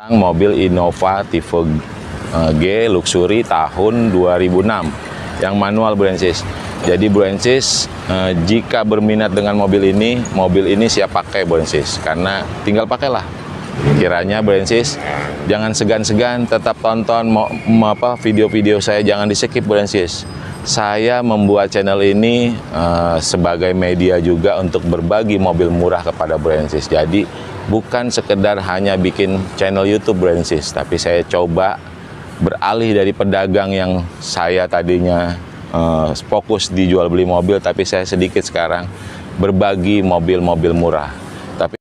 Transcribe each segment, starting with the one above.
Mobil Innova tipe G Luxury tahun 2006 yang manual Brancis. Jadi Brancis jika berminat dengan mobil ini siap pakai Brancis, karena tinggal pakailah. Kiranya Brancis jangan segan-segan, tetap tonton video-video saya, jangan di skip Brancis. Saya membuat channel ini sebagai media juga untuk berbagi mobil murah kepada Brancis. Jadi bukan sekedar hanya bikin channel YouTube Brancis, tapi saya coba beralih dari pedagang yang saya tadinya fokus di jual beli mobil, tapi saya sedikit sekarang berbagi mobil-mobil murah. Tapi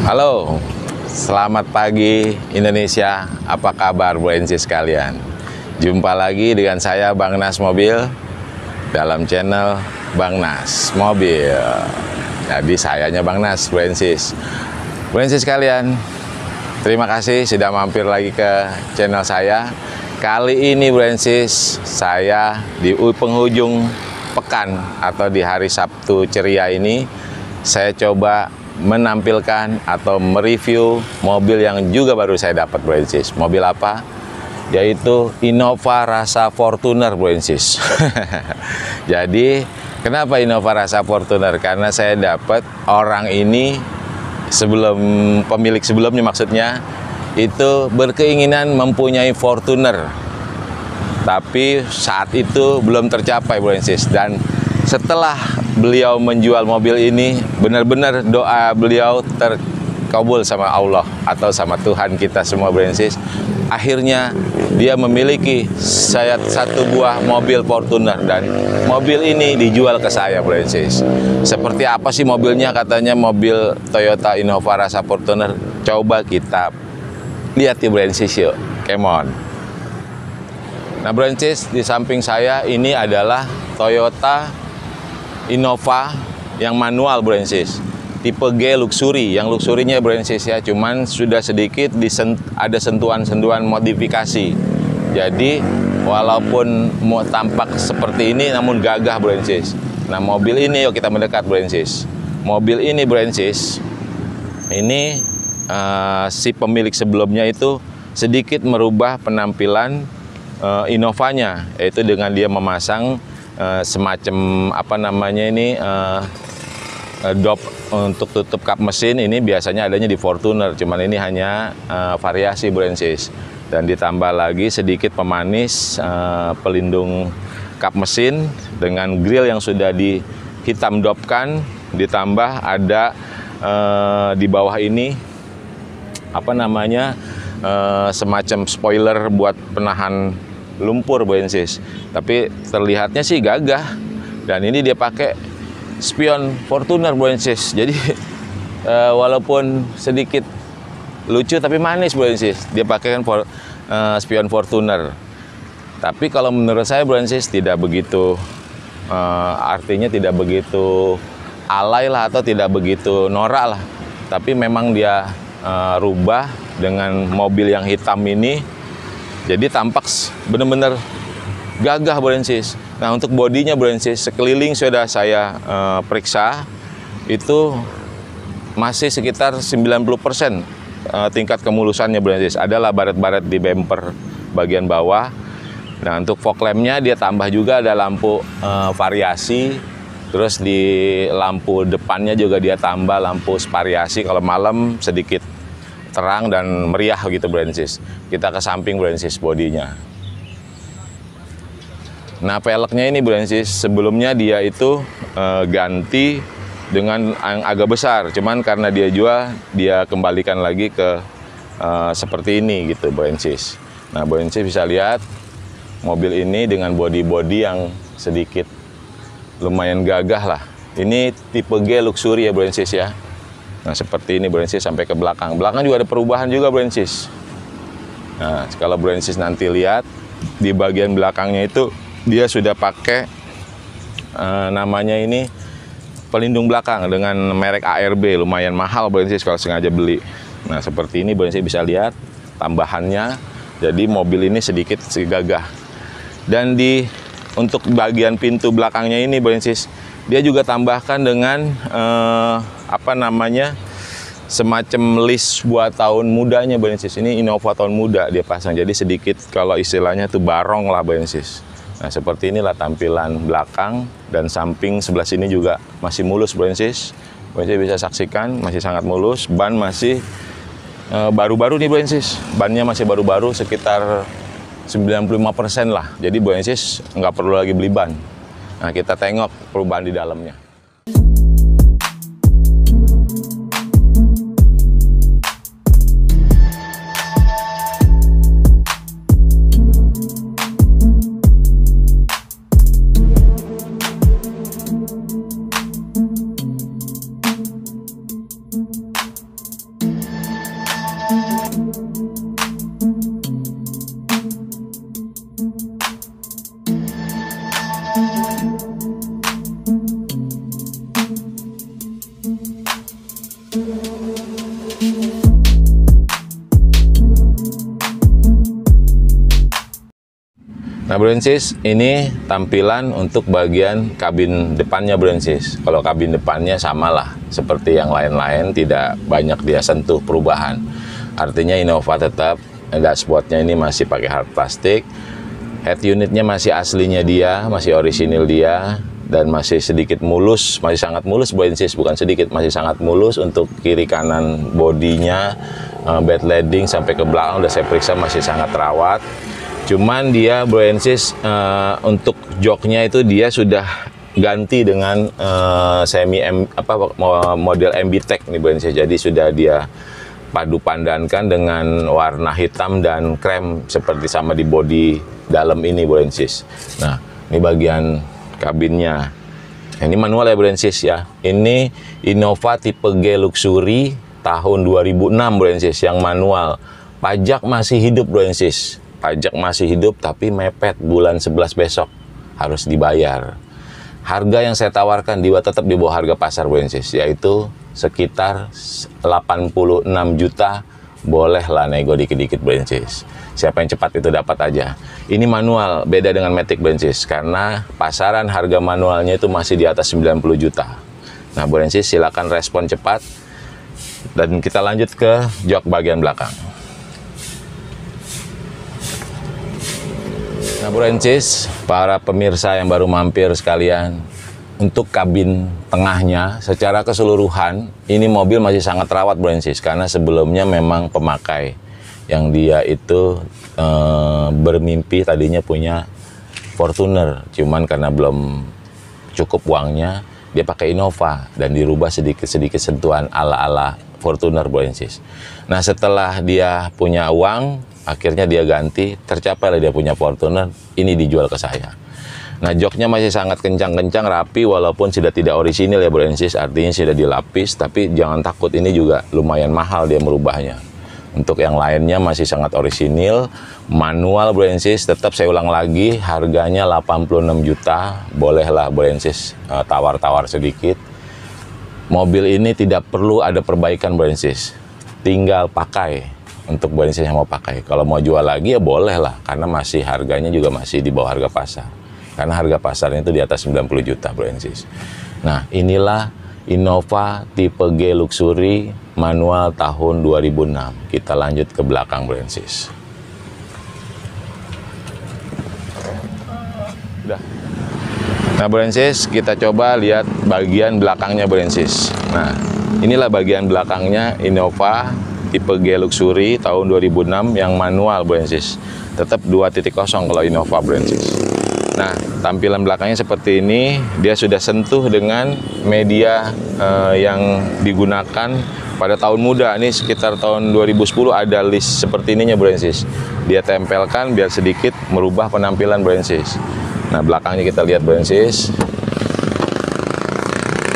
halo, selamat pagi Indonesia, apa kabar Brancis sekalian? Jumpa lagi dengan saya Bang Nas Mobil dalam channel Bang Nas Mobil. Jadi sayanya Bang Nas Brancis. Brancis sekalian, terima kasih sudah mampir lagi ke channel saya. Kali ini Brancis, saya di penghujung pekan atau di hari Sabtu ceria ini, saya coba menampilkan atau mereview mobil yang juga baru saya dapat Brancis. Mobil apa? Yaitu Innova Rasa Fortuner Brancis. Jadi kenapa Innova Rasa Fortuner? Karena saya dapat orang ini pemilik sebelumnya maksudnya itu berkeinginan mempunyai Fortuner, tapi saat itu belum tercapai Brancis. Dan setelah beliau menjual mobil ini, benar-benar doa beliau terkabul sama Allah atau sama Tuhan kita semua Brancis. Akhirnya dia memiliki satu buah mobil Fortuner, dan mobil ini dijual ke saya Brancis. Seperti apa sih mobilnya? Katanya mobil Toyota Innova Rasa Fortuner. Coba kita lihat ya Brancis, yuk, come on. Nah Brancis, di samping saya ini adalah Toyota Innova yang manual Brancis, tipe G Luxury. Yang luxurinya Brancis ya, cuman sudah sedikit ada sentuhan-sentuhan modifikasi. Jadi walaupun mau tampak seperti ini, namun gagah Brancis. Nah mobil ini, yuk kita mendekat Brancis. Mobil ini Brancis, ini si pemilik sebelumnya itu sedikit merubah penampilan Innovanya, yaitu dengan dia memasang semacam dop untuk tutup kap mesin. Ini biasanya adanya di Fortuner, cuman ini hanya variasi Brancis. Dan ditambah lagi sedikit pemanis pelindung kap mesin dengan grill yang sudah dihitam dopkan. Ditambah ada di bawah ini semacam spoiler buat penahan lumpur Brancis. Tapi terlihatnya sih gagah. Dan ini dia pakai spion Fortuner Brancis. Jadi walaupun sedikit lucu tapi manis Brancis. Dia pakai kan spion Fortuner. Tapi kalau menurut saya Brancis tidak begitu artinya tidak begitu alay lah, atau tidak begitu norak lah. Tapi memang dia rubah dengan mobil yang hitam ini. Jadi tampak benar-benar gagah Brancis. Nah untuk bodinya Brancis, sekeliling sudah saya periksa, itu masih sekitar 90% tingkat kemulusannya Brancis. Adalah baret-baret di bumper bagian bawah. Nah untuk fog lampnya dia tambah juga ada lampu variasi Terus di lampu depannya juga dia tambah lampu variasi, kalau malam sedikit terang dan meriah gitu Brensis. Kita ke samping Brensis bodinya. Nah peleknya ini Brensis, sebelumnya dia itu ganti dengan yang agak besar, cuman karena dia jual, dia kembalikan lagi ke seperti ini gitu Brensis. Nah Brensis bisa lihat mobil ini dengan bodi-bodi yang sedikit lumayan gagah lah. Ini tipe G luxury ya Brensis ya. Nah seperti ini Brensis sampai ke belakang. Belakang juga ada perubahan juga Brensis. Nah kalau Brensis nanti lihat di bagian belakangnya itu dia sudah pakai namanya ini pelindung belakang dengan merek ARB, lumayan mahal Brensis kalau sengaja beli. Nah seperti ini Brensis bisa lihat tambahannya. Jadi mobil ini sedikit gagah. Dan untuk bagian pintu belakangnya ini Brensis, dia juga tambahkan dengan semacam list buat tahun mudanya Brensis. Ini Innova tahun muda dia pasang, jadi sedikit kalau istilahnya tuh barong lah Brensis. Nah seperti inilah tampilan belakang, dan samping sebelah sini juga masih mulus Brensis. Brensis bisa saksikan masih sangat mulus. Ban masih baru-baru nih Brensis, bannya masih baru-baru sekitar 95% lah. Jadi Brensis nggak perlu lagi beli ban. Nah kita tengok perubahan di dalamnya. Nah Brensis, ini tampilan untuk bagian kabin depannya Brensis. Kalau kabin depannya samalah seperti yang lain-lain, tidak banyak dia sentuh perubahan. Artinya Innova tetap dashboardnya ini masih pakai hard plastik, head unitnya masih aslinya dia, masih orisinil dia, dan masih sedikit mulus, masih sangat mulus Brensis, bukan sedikit, masih sangat mulus untuk kiri kanan bodinya, bed leading sampai ke belakang udah saya periksa masih sangat rawat. Cuman dia Brensis untuk joknya itu dia sudah ganti dengan model MB-Tech nih Brensis. Jadi sudah dia padu padankan dengan warna hitam dan krem seperti sama di bodi dalam ini Brensis. Nah, ini bagian kabinnya. Ini manual ya Brensis ya. Ini Innova tipe G Luxury tahun 2006 Brensis yang manual. Pajak masih hidup Brensis. Pajak masih hidup tapi mepet bulan 11 besok harus dibayar. Harga yang saya tawarkan tetap di bawah harga pasar Brensis, yaitu sekitar 86 juta. Bolehlah nego dikit-dikit Brensis. Siapa yang cepat itu dapat aja. Ini manual, beda dengan Matic Brensis karena pasaran harga manualnya itu masih di atas 90 juta. Nah Brensis silakan respon cepat dan kita lanjut ke jok bagian belakang. Nah Brensis, para pemirsa yang baru mampir sekalian, untuk kabin tengahnya secara keseluruhan ini mobil masih sangat rawat Brensis karena sebelumnya memang pemakai yang dia itu bermimpi tadinya punya Fortuner, cuman karena belum cukup uangnya dia pakai Innova dan dirubah sedikit-sedikit sentuhan ala-ala Fortuner Brensis. Nah setelah dia punya uang, akhirnya dia ganti, tercapailah dia punya Fortuner, ini dijual ke saya. Nah joknya masih sangat kencang-kencang, rapi, walaupun sudah tidak orisinil ya Brensis, artinya sudah dilapis, tapi jangan takut, ini juga lumayan mahal dia merubahnya. Untuk yang lainnya masih sangat orisinil, manual Brensis, tetap saya ulang lagi, harganya 86 juta, bolehlah Brensis tawar-tawar sedikit. Mobil ini tidak perlu ada perbaikan Brensis, tinggal pakai. Untuk Brensis yang mau pakai, kalau mau jual lagi ya boleh lah, karena masih harganya juga masih di bawah harga pasar. Karena harga pasarnya itu di atas 90 juta Brensis. Nah inilah Innova tipe G Luxury manual tahun 2006. Kita lanjut ke belakang Brensis. Udah. Nah Brensis, kita coba lihat bagian belakangnya Brensis. Nah inilah bagian belakangnya Innova tipe G Luxury tahun 2006 yang manual Brensis. Tetap 2.0 kalau Innova Brensis. Nah, tampilan belakangnya seperti ini. Dia sudah sentuh dengan media yang digunakan pada tahun muda. Ini sekitar tahun 2010 ada list seperti ininya Brensis. Dia tempelkan biar sedikit merubah penampilan Brensis. Nah, belakangnya kita lihat Brensis.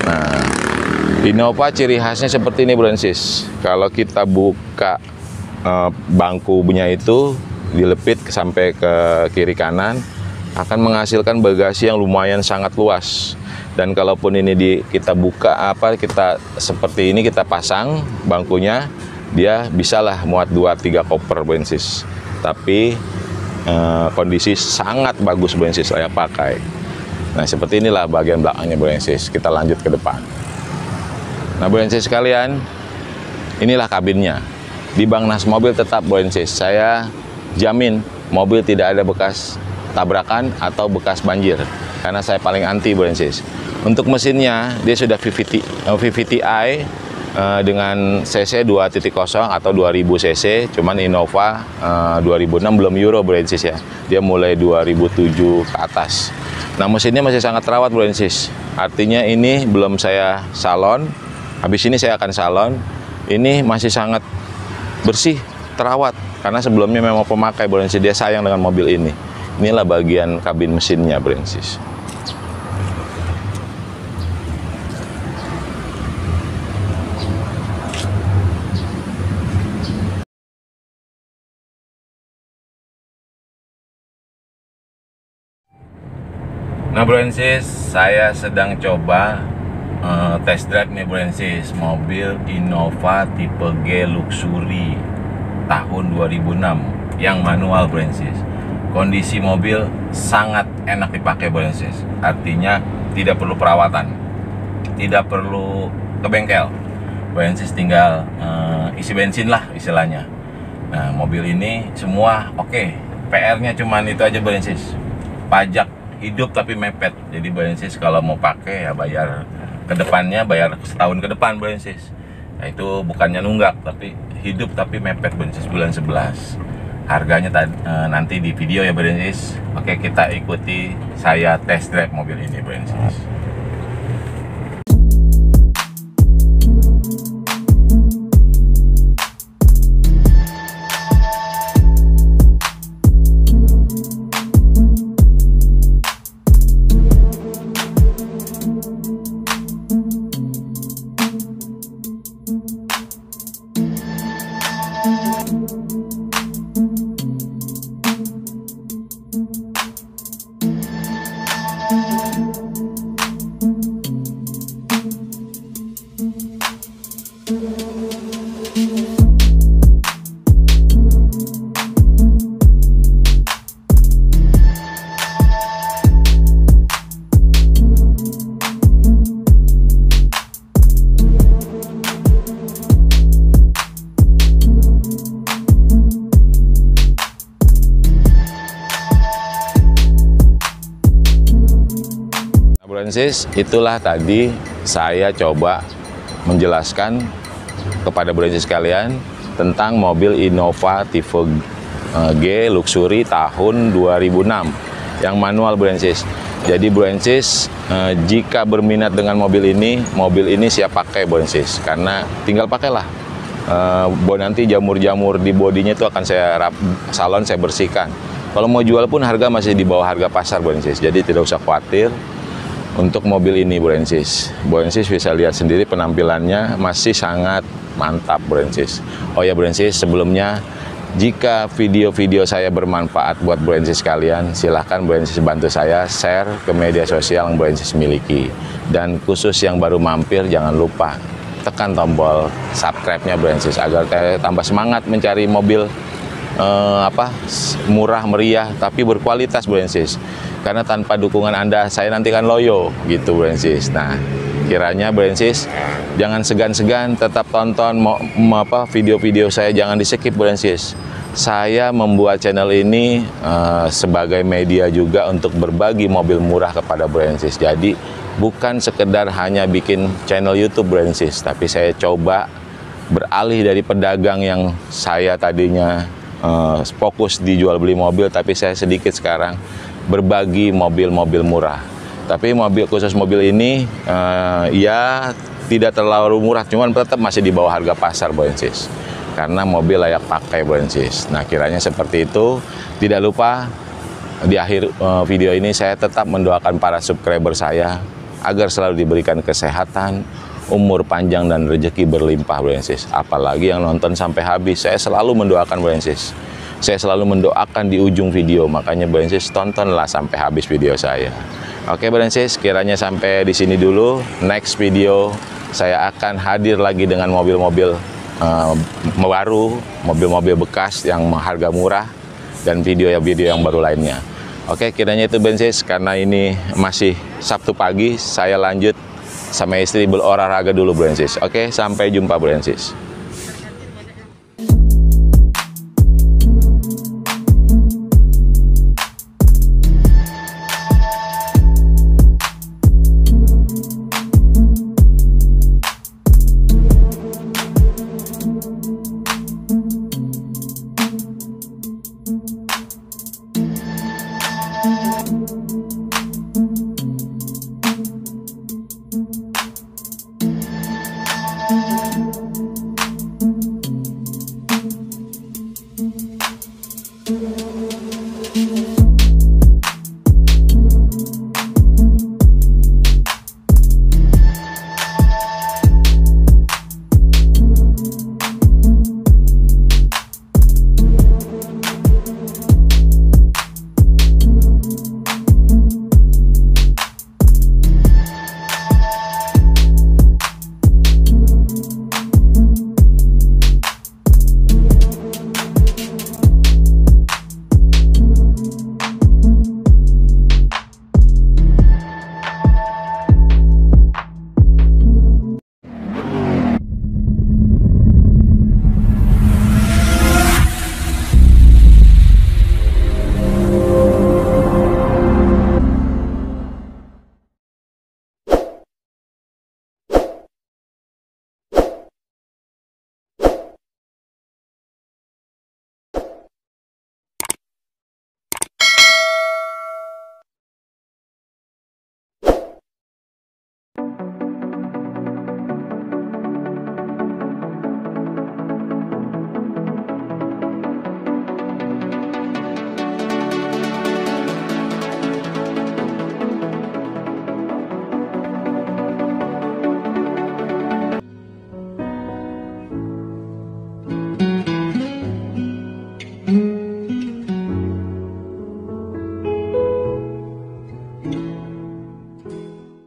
Nah, Innova ciri khasnya seperti ini Brensis. Kalau kita buka bangkunya itu dilepit sampai ke kiri kanan, akan menghasilkan bagasi yang lumayan sangat luas. Dan kalaupun ini kita buka kita seperti ini, kita pasang bangkunya, dia bisalah muat 2-3 koper Brensis. Tapi kondisi sangat bagus Brensis saya pakai. Nah seperti inilah bagian belakangnya Brensis. Kita lanjut ke depan. Nah Brensis sekalian, inilah kabinnya. Di Bangnas Mobil tetap Brensis, saya jamin mobil tidak ada bekas tabrakan atau bekas banjir, karena saya paling anti Brensis. Untuk mesinnya dia sudah VVT-i dengan cc 2.0 atau 2000 cc, cuman Innova 2006 belum Euro Brensis ya, dia mulai 2007 ke atas. Nah mesinnya masih sangat terawat Brensis, artinya ini belum saya salon, habis ini saya akan salon. Ini masih sangat bersih, terawat, karena sebelumnya memang pemakai Brensis, dia sayang dengan mobil ini. Inilah bagian kabin mesinnya Brensis. Nah Brensis, saya sedang coba test drive nih Brensis, mobil Innova tipe G Luxury tahun 2006 yang manual Brensis. Kondisi mobil sangat enak dipakai Brensis, artinya tidak perlu perawatan, tidak perlu ke bengkel. Brensis tinggal isi bensin lah istilahnya. Nah mobil ini semua oke. PR-nya cuman itu aja Brensis, pajak hidup tapi mepet. Jadi Brensis kalau mau pakai ya bayar ke depannya, bayar setahun ke depan Brensis. Nah itu bukannya nunggak, tapi hidup tapi mepet Brensis bulan 11. Harganya nanti di video ya Brensis. Oke, kita ikuti saya test drive mobil ini Brensis. Brensis, itulah tadi saya coba menjelaskan kepada Brensis sekalian tentang mobil Innova tipe G Luxury tahun 2006 yang manual Brensis. Jadi Brensis jika berminat dengan mobil ini siap pakai Brensis, karena tinggal pakailah. Nanti jamur-jamur di bodinya itu akan saya salon, saya bersihkan. Kalau mau jual pun harga masih di bawah harga pasar Brensis, jadi tidak usah khawatir untuk mobil ini Brensis. Brensis bisa lihat sendiri penampilannya masih sangat mantap Brensis. Oh ya Brensis, sebelumnya jika video-video saya bermanfaat buat Brensis kalian, silahkan Brensis bantu saya share ke media sosial yang Brensis miliki. Dan khusus yang baru mampir, jangan lupa tekan tombol subscribe-nya Brensis agar saya tambah semangat mencari mobil murah meriah tapi berkualitas Brensis. Karena tanpa dukungan Anda saya nanti kan loyo gitu Brensis. Nah, kiranya Brensis jangan segan-segan, tetap tonton video-video saya, jangan di skip Brensis. saya membuat channel ini sebagai media juga untuk berbagi mobil murah kepada Bro&Sis. Jadi bukan sekedar hanya bikin channel YouTube Bro&Sis, tapi saya coba beralih dari pedagang yang saya tadinya fokus di jual beli mobil, tapi saya sedikit sekarang berbagi mobil-mobil murah. Tapi khusus mobil ini ya tidak terlalu murah, cuman tetap masih di bawah harga pasar Bro&Sis. Karena mobil layak pakai Bro&Sis. Nah, kiranya seperti itu. Tidak lupa di akhir video ini saya tetap mendoakan para subscriber saya agar selalu diberikan kesehatan, umur panjang dan rezeki berlimpah Bro&Sis. Apalagi yang nonton sampai habis, saya selalu mendoakan Bro&Sis. Saya selalu mendoakan di ujung video, makanya Bro&Sis tontonlah sampai habis video saya. Oke Bro&Sis, kiranya sampai di sini dulu. Next video saya akan hadir lagi dengan mobil-mobil baru, mobil-mobil bekas yang harga murah, dan video-video yang baru lainnya. Oke, kiranya itu Bro&Sis, karena ini masih Sabtu pagi, saya lanjut sama istri berolahraga dulu Bro&Sis. Oke, sampai jumpa Bro&Sis.